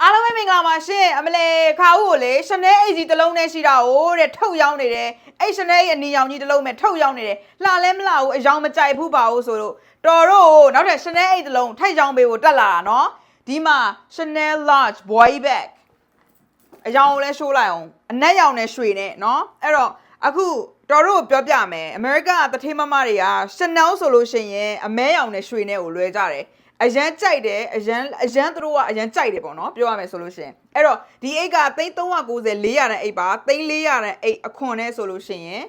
အားလုံးပဲမင်္ဂလာပါရှင်အမလေးခါဦးကိုလေရှနဲအိတ်ကြီးတစ်လုံးနဲ့ရှိတာကိုတဲ့ထုတ်ရောင်းနေတယ်အဲ့ရှနဲရဲ့အနီရောင်ကြီးတစ်လုံးပဲထုတ်ရောင်းနေတယ်လှလဲမလှဘူးအယောင်မကြိုက်ဘူးပါဘူးဆိုတော့တော်တော့နောက်ထပ်ရှနဲအိတ်တစ်လုံးထိုက်ချောင်းပေးဖို့တက်လာတာနော်ဒီမှာ Chanel large boy bag အယောင်ကိုလည်းရှိုးလိုက်အောင်အနက်ရောင်နဲ့ရွှေနဲ့နော်အဲ့တော့အခုတော်တို့ပြောပြမယ်အမေရိကတထေးမမတွေက Chanel ဆိုလို့ရှိရင်အမဲရောင်နဲ့ရွှေနဲ့ကိုလွဲကြတယ်အရန်ကြိုက်တယ်အရန်သူတို့ကအရန်ကြိုက်တယ်ပေါ့နော်ပြောရမယ်ဆိုလို့ရှိရင်အဲ့တော့ဒီအိတ်က390 400တဲ့အိတ်ပါ300တဲ့အိတ်အခွန်နဲ့ဆိုလို့ရှိရင်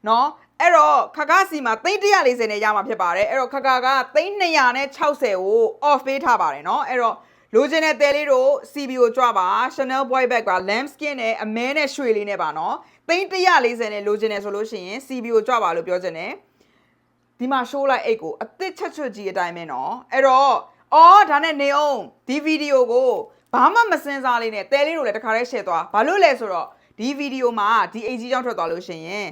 နော်အဲ့တော့ခကစီမှာ340နဲ့ရမှာဖြစ်ပါတယ်အဲ့တော့ခကက360ကို off ပေးထားပါတယ်နော်အဲ့တော့လိုချင်တဲ့တဲလေးတို့ CB ကိုကြွပါ Chanel boy bag က lambskin နဲ့အမဲနဲ့ရွှေလေးနဲ့ပါနော်340နဲ့လိုချင်တယ်ဆိုလို့ရှိရင် CB ကိုကြွပါလို့ပြောချင်တယ်ဒီမှာ show လိုက်အိတ်ကိုအသစ်ချက်ချွတ်ကြီးအတိုင်းပဲနော်အဲ့တော့ဒါနဲ့နေအောင်ဒီဗီဒီယိုကိုဘာမှမစင်စားလေးနဲ့တဲလေးတို့လည်းတခါတည်း share သွားဘာလို့လဲဆိုတော့ဒီဗီဒီယိုမှာဒီအိတ်ကြီးကြောင်းထွက်သွားလို့ရှိရင်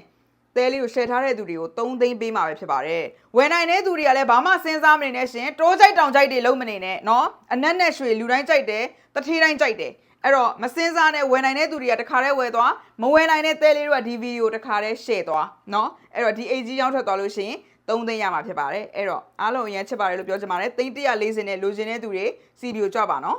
တဲလေးကို share ထားတဲ့သူတွေကို3သိန်းပေးမှာပဲဖြစ်ပါတယ်ဝယ်နိုင်တဲ့သူတွေကလည်းဘာမှစင်စားမနေနဲ့ရှင်တိုးကြိုက်တောင်ကြိုက်တွေလုံးမနေနဲ့နော်အနက်နဲ့ရွှေလူတိုင်းကြိုက်တယ်တထေးတိုင်းကြိုက်တယ်အဲ့တော့မစင်စားနဲ့ဝယ်နိုင်တဲ့သူတွေကတခါတည်းဝယ်သွားမဝယ်နိုင်တဲ့တဲလေးတို့ကဒီဗီဒီယိုတခါတည်း share သွားနော်အဲ့တော့ဒီအိတ်ကြီးကြောင်းထွက်သွားလို့ရှိရင်3သိန်းရမှာဖြစ်ပါတယ်အဲ့တော့အားလုံးအရင်ချစ်ပါတယ်လို့ပြောချင်ပါတယ်340နဲ့လိုချင်တဲ့သူတွေ CB ကိုကြွပါနော်